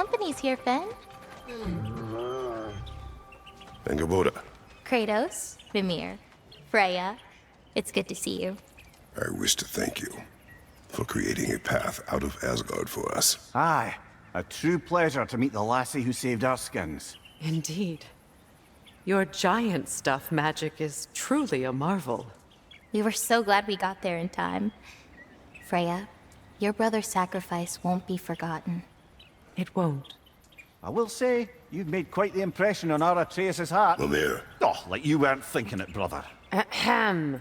company's here, Finn. Angerboda, Kratos, Mimir, Freya. It's good to see you. I wish to thank you for creating a path out of Asgard for us. Aye, a true pleasure to meet the lassie who saved our skins. Indeed. Your giant stuff magic is truly a marvel. We were so glad we got there in time. Freya, your brother's sacrifice won't be forgotten. It won't. I will say, you've made quite the impression on our Atreus' heart. Mimir, Oh, like you weren't thinking it, brother. Ahem.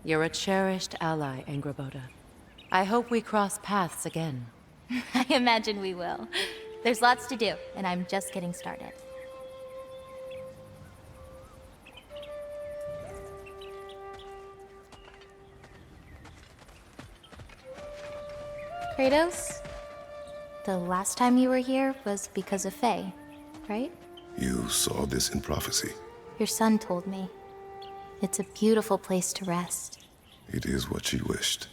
You're a cherished ally, Angrboda. I hope we cross paths again. I imagine we will. There's lots to do, and I'm just getting started. Kratos, the last time you were here was because of Faye, right? you saw this in prophecy. Your son told me. It's a beautiful place to rest. It is what she wished.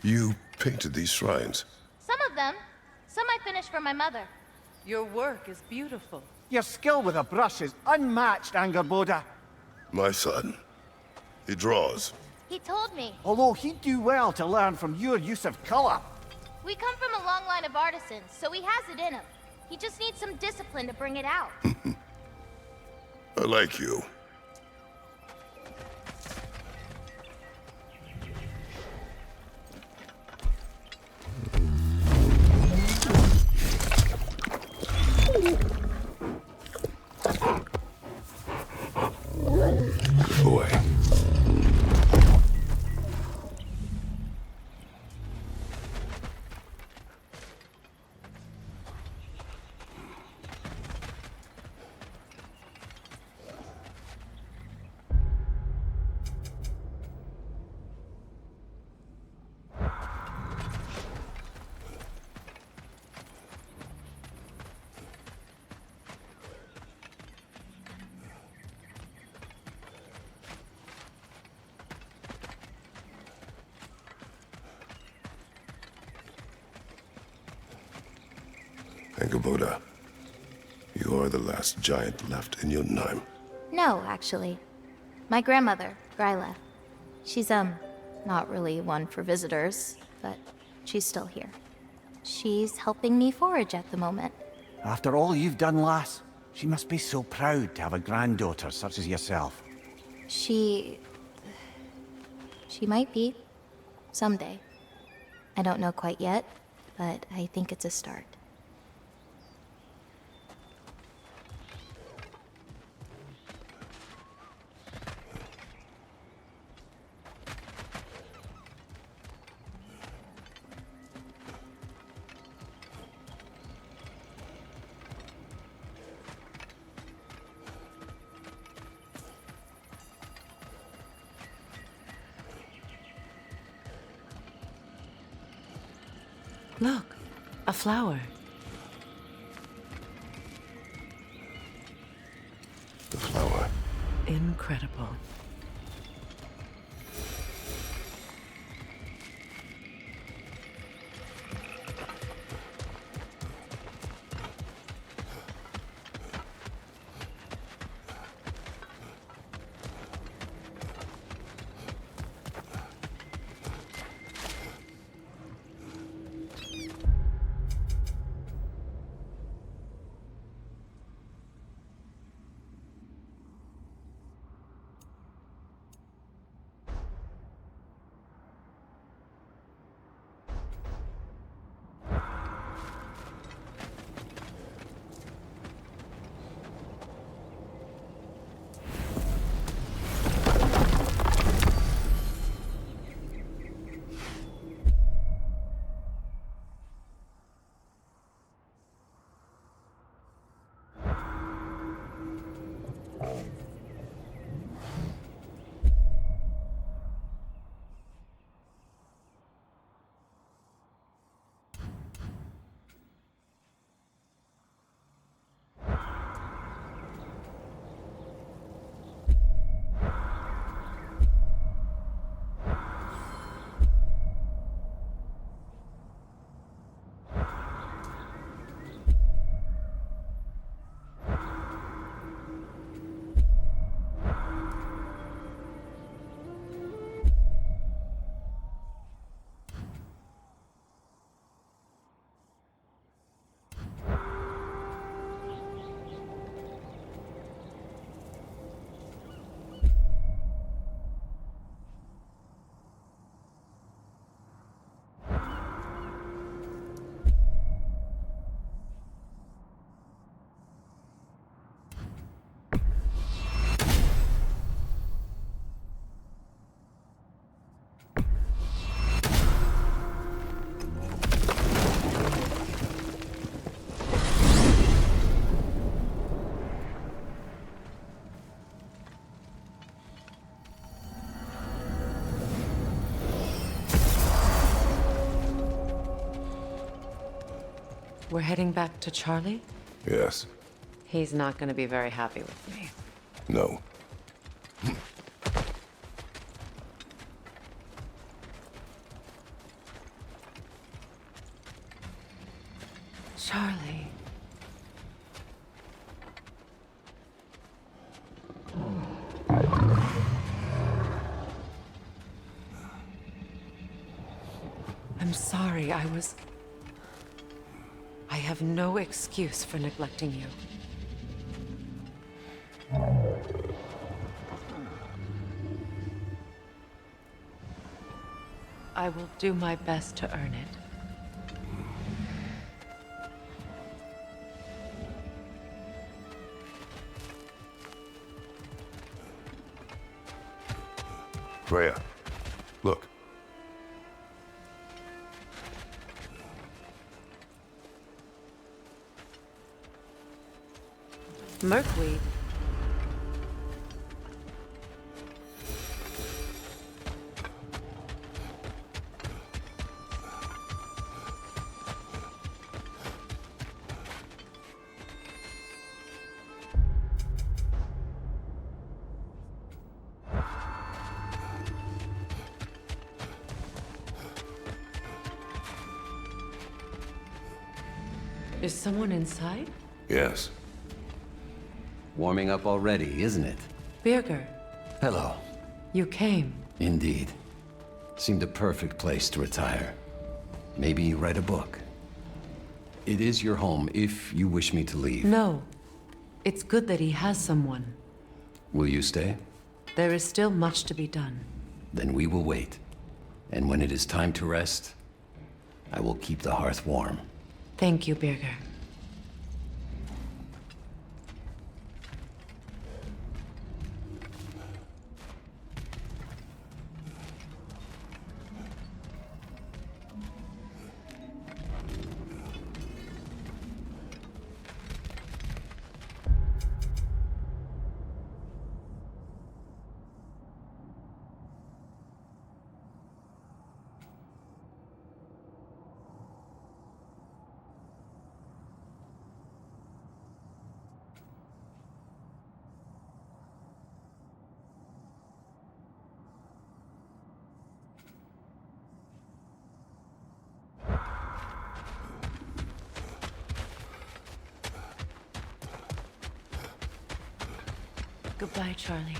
You painted these shrines. Some of them. Some I finished for my mother. Your work is beautiful. Your skill with a brush is unmatched, Angerboda. My son, he draws. He told me. Although he'd do well to learn from your use of color. We come from a long line of artisans, so he has it in him. He just needs some discipline to bring it out. I like you. Good boy. Angerboda, you are the last giant left in Jotunheim. No, actually. My grandmother, Gryla. She's, not really one for visitors, but she's still here. She's helping me forage at the moment. After all you've done, lass, she must be so proud to have a granddaughter such as yourself. She might be. Someday. I don't know quite yet, but I think it's a start. Look, a flower. The flower. Incredible. We're heading back to Charlie? Yes. He's not gonna be very happy with me. No. Charlie. I'm sorry, I have no excuse for neglecting you. I will do my best to earn it. Freya, look. Merkweed? Is someone inside? Yes. Warming up already, isn't it? Birger, Hello. you came. Indeed. Seemed a perfect place to retire. Maybe write a book. It is your home if you wish me to leave. No. It's good that he has someone. Will you stay? There is still much to be done. Then we will wait. And when it is time to rest, I will keep the hearth warm. Thank you, Birger. Goodbye, Charlie.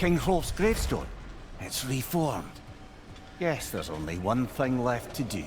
King Hrolf's gravestone. It's reformed. Guess there's only one thing left to do.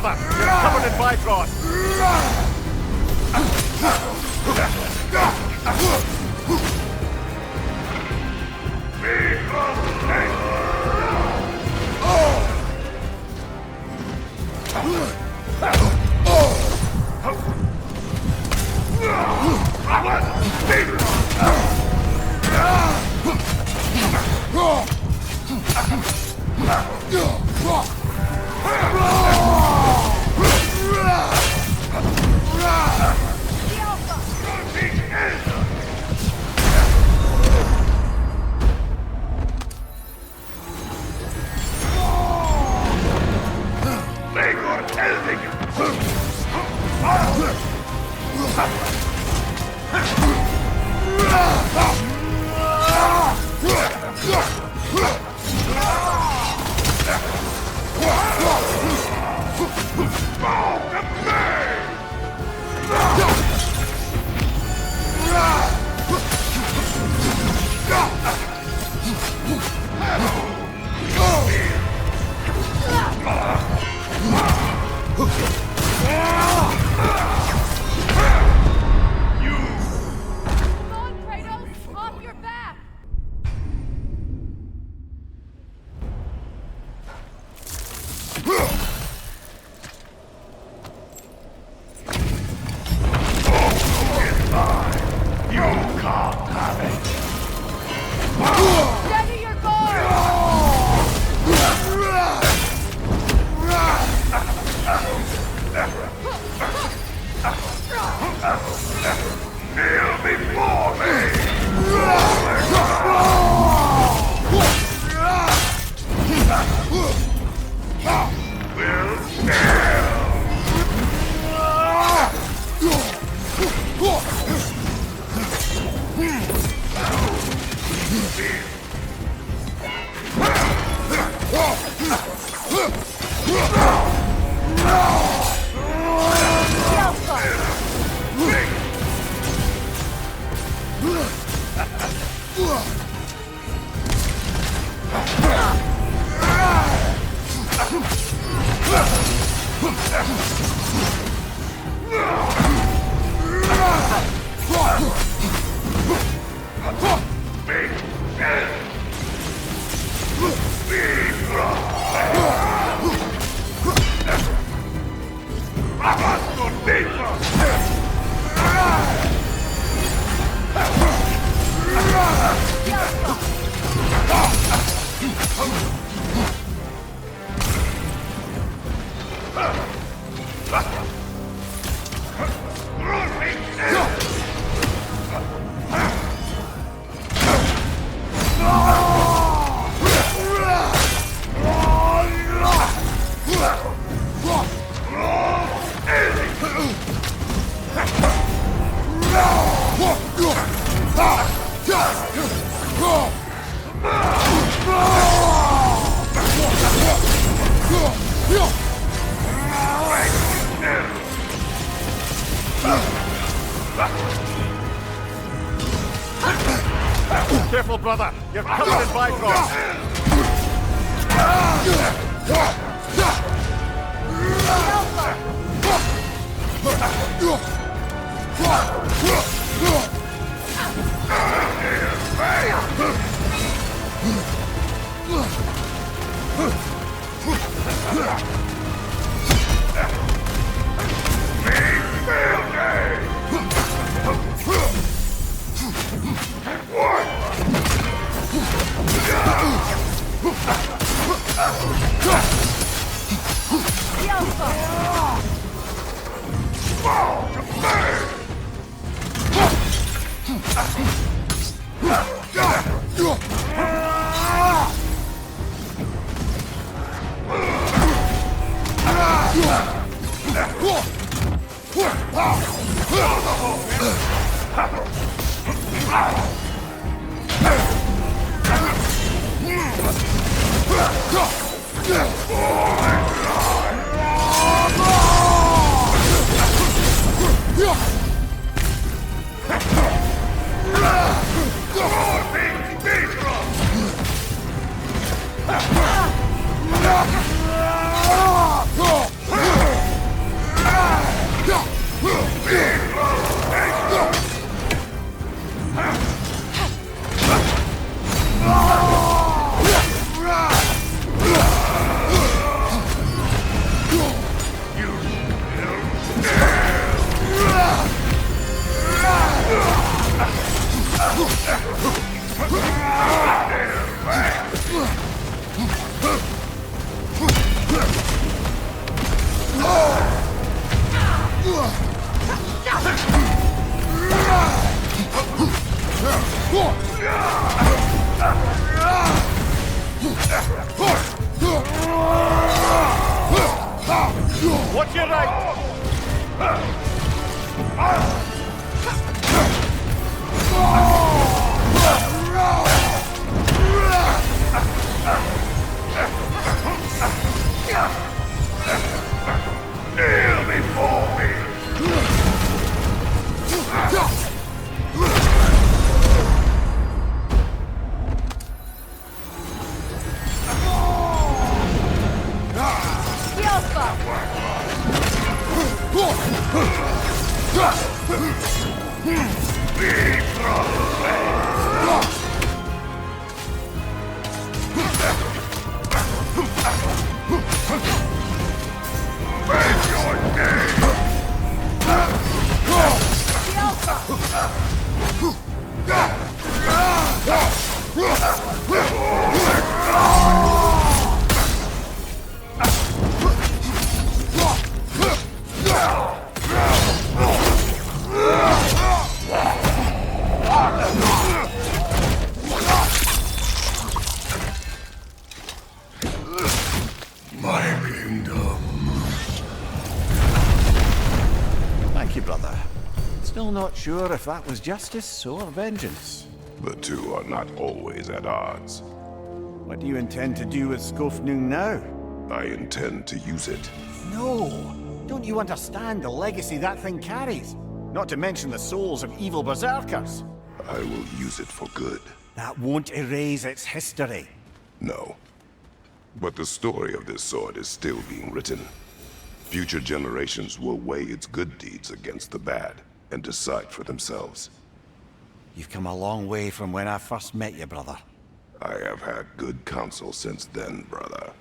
brother! You're covered in Bifrost! Careful, brother! You're covered in Bifrost! Watch your right! Kneel before me! My kingdom. Thank you, brother. Still not sure if that was justice or vengeance. The two are not always at odds. What do you intend to do with Skofnung now? I intend to use it. No! Don't you understand the legacy that thing carries? Not to mention the souls of evil berserkers. I will use it for good. That won't erase its history. No. But the story of this sword is still being written. Future generations will weigh its good deeds against the bad and decide for themselves. You've come a long way from when I first met you, brother. I have had good counsel since then, brother.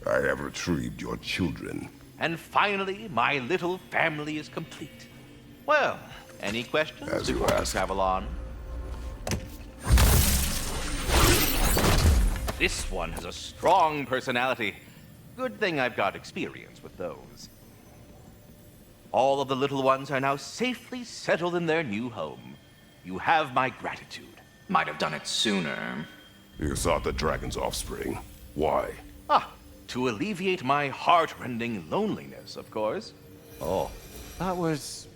I have retrieved your children. And finally, my little family is complete. Well, any questions As you before we ask. travel on? This one has a strong personality. Good thing I've got experience with those. All of the little ones are now safely settled in their new home. You have my gratitude. Might have done it sooner. You sought the dragon's offspring. Why? To alleviate my heart-rending loneliness, of course. Oh, that was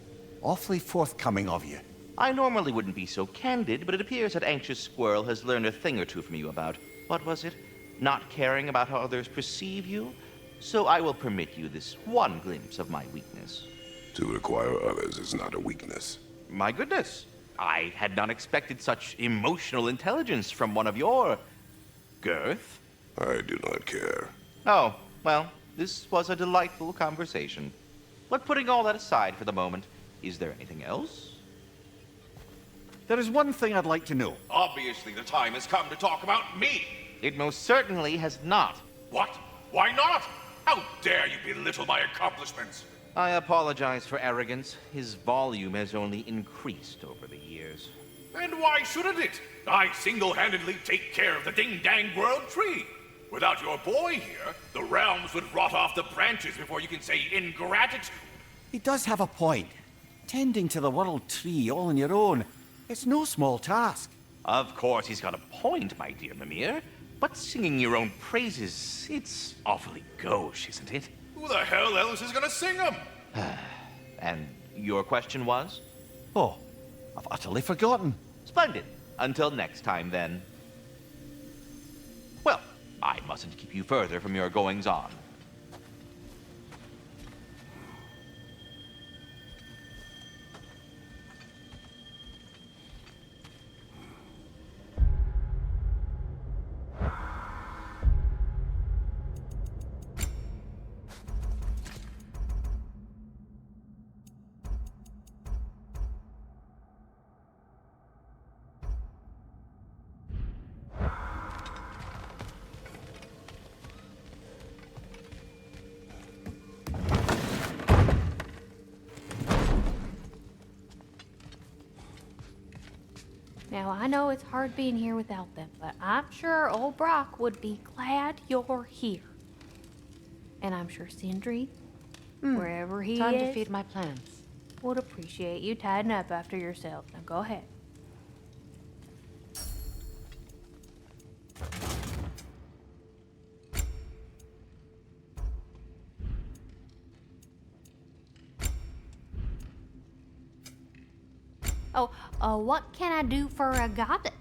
awfully forthcoming of you. I normally wouldn't be so candid, but it appears that Anxious Squirrel has learned a thing or two from you about, what was it? Not caring about how others perceive you? So I will permit you this one glimpse of my weakness. To require others is not a weakness. My goodness, I had not expected such emotional intelligence from one of your... girth? I do not care. Oh, well, this was a delightful conversation. But putting all that aside for the moment, is there anything else? There is one thing I'd like to know. Obviously, the time has come to talk about me. It most certainly has not. What? Why not? How dare you belittle my accomplishments? I apologize for arrogance. His volume has only increased over the years. And why shouldn't it? I single-handedly take care of the ding-dang world tree. Without your boy here, the realms would rot off the branches before you can say ingratitude. He does have a point. Tending to the world tree all on your own, it's no small task. Of course he's got a point, my dear Mimir. But singing your own praises, it's awfully gauche, isn't it? Who the hell else is gonna sing them? And your question was? Oh, I've utterly forgotten. Splendid. Until next time, then. Well, I mustn't keep you further from your goings-on. Now, I know it's hard being here without them, but I'm sure old Brock would be glad you're here. And I'm sure Sindri, wherever he Time is, to feed my plants. would appreciate you tidying up after yourself. Now, go ahead. Oh, what can I do for a goddess?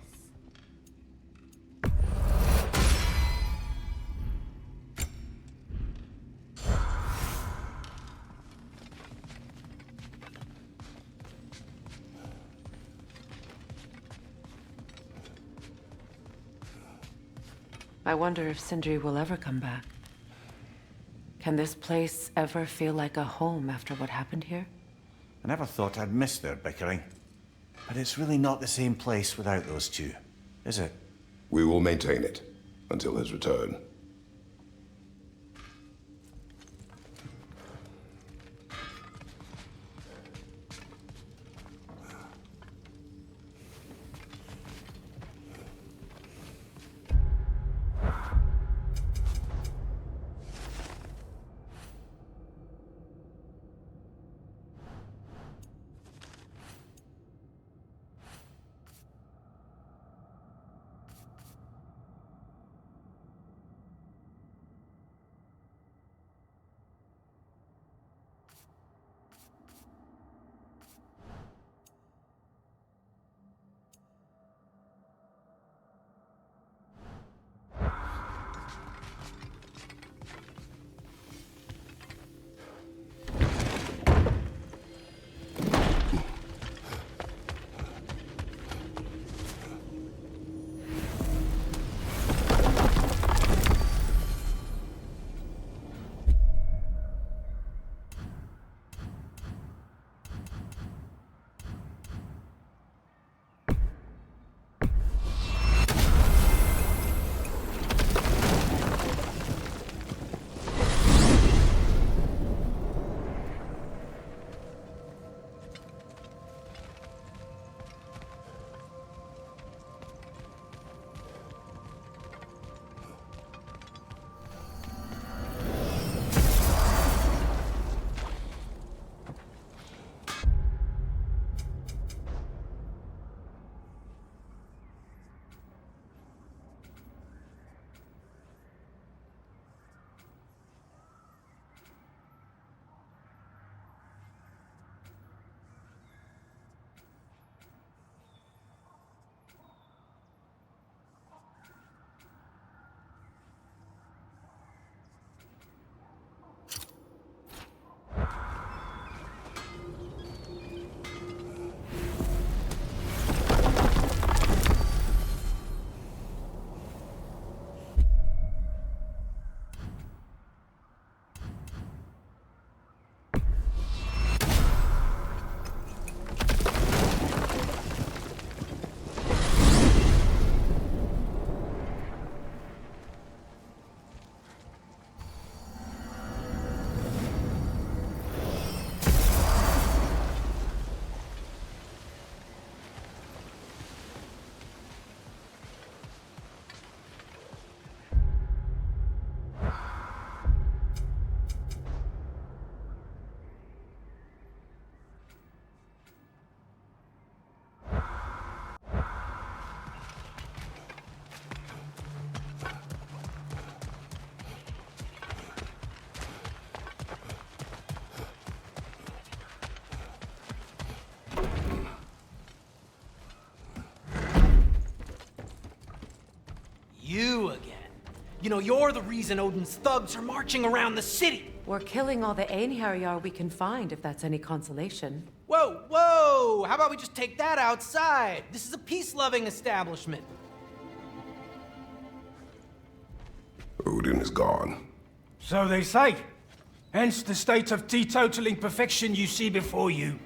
I wonder if Sindri will ever come back. Can this place ever feel like a home after what happened here? I never thought I'd miss their bickering. But it's really not the same place without those two, is it? We will maintain it until his return. You again. You know, you're the reason Odin's thugs are marching around the city. We're killing all the Einherjar we can find, if that's any consolation. Whoa, whoa! How about we just take that outside? This is a peace-loving establishment. Odin is gone. So they say. Hence the state of teetotaling perfection you see before you.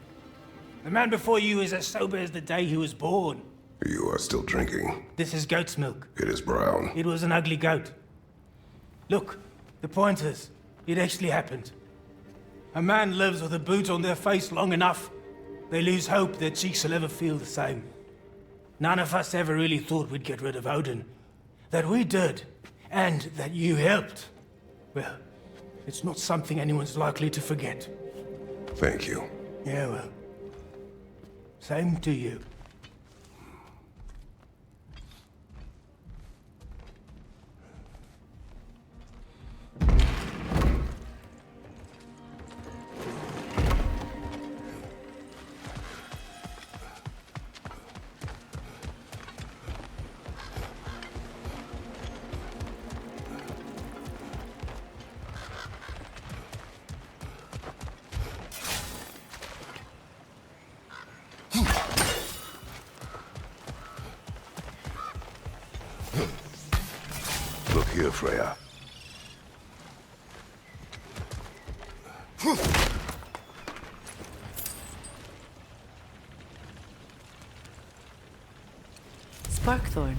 The man before you is as sober as the day he was born. You are still drinking. This is goat's milk. It is brown. It was an ugly goat. Look, the pointers. It actually happened. A man lives with a boot on their face long enough, they lose hope their cheeks will ever feel the same. None of us ever really thought we'd get rid of Odin. That we did, and that you helped. Well, it's not something anyone's likely to forget. Thank you. Yeah, well. Same to you. Look here, Freya. Sparkthorn.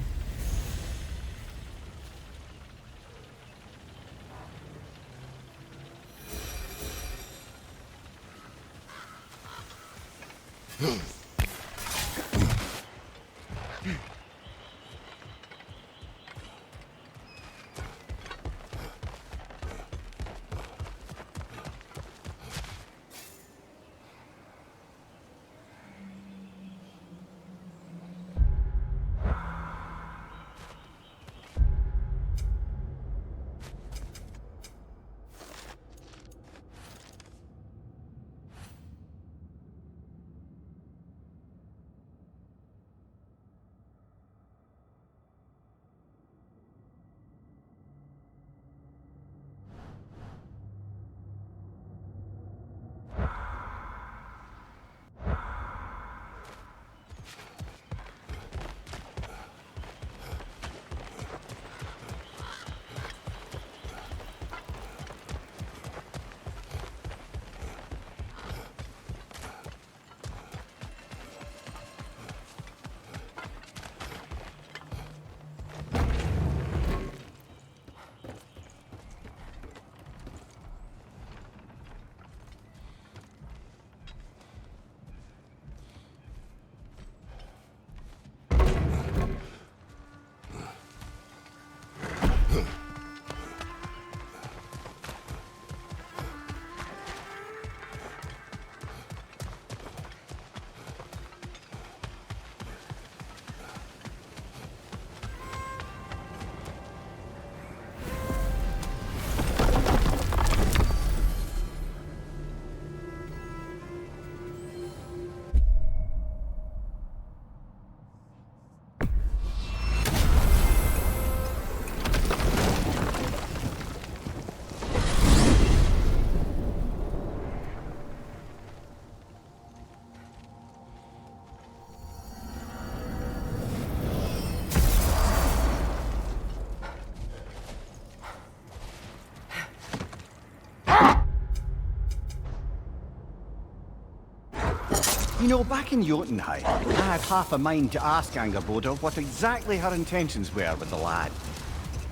You know, back in Jotunheim, I had half a mind to ask Angerboda what exactly her intentions were with the lad.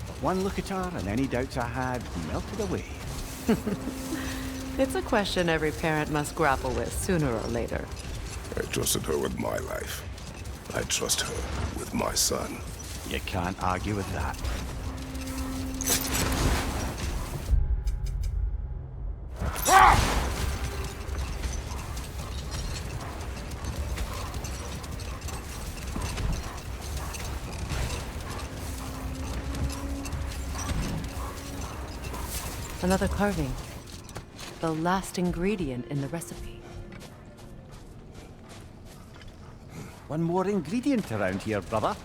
But one look at her and any doubts I had melted away. It's a question every parent must grapple with sooner or later. I trusted her with my life. I trust her with my son. You can't argue with that. Another carving. The last ingredient in the recipe. One more ingredient around here, brother.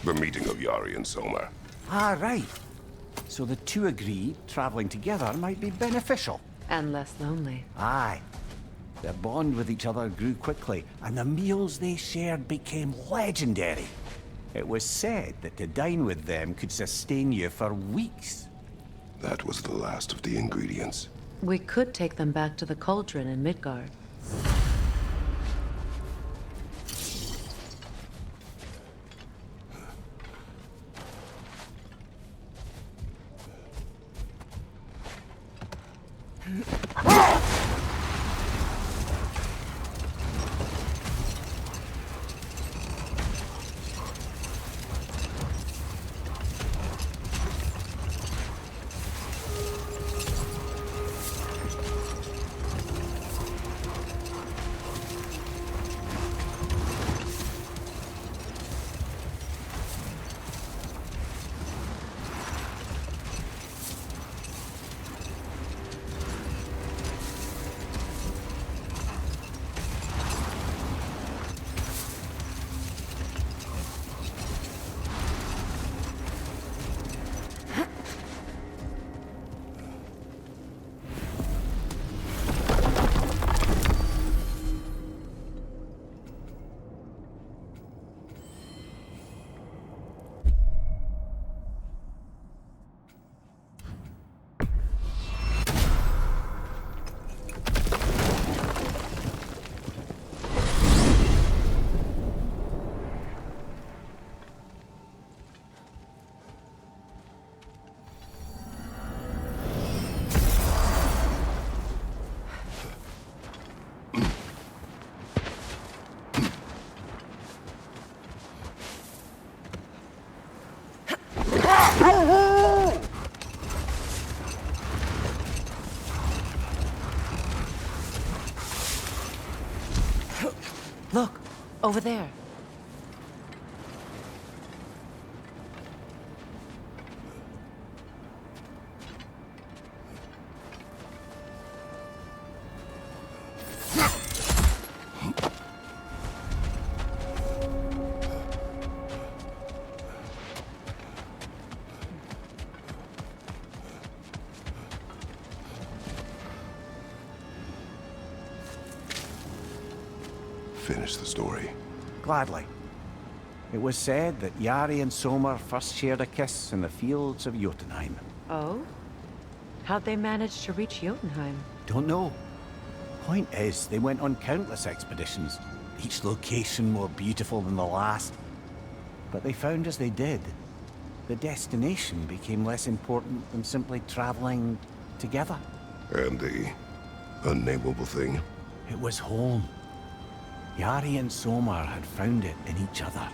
The meeting of Yari and Soma. Ah, right. So the two agreed traveling together might be beneficial. And less lonely. Aye. Their bond with each other grew quickly, and the meals they shared became legendary. It was said that to dine with them could sustain you for weeks. That was the last of the ingredients. We could take them back to the cauldron in Midgard. Look, over there. Finish the story. Gladly. It was said that Yari and Soma first shared a kiss in the fields of Jotunheim. Oh? How'd they manage to reach Jotunheim? Don't know. Point is, they went on countless expeditions, each location more beautiful than the last. But they found as they did, the destination became less important than simply traveling together. And the unnameable thing? It was home. Yari and Soma had found it in each other.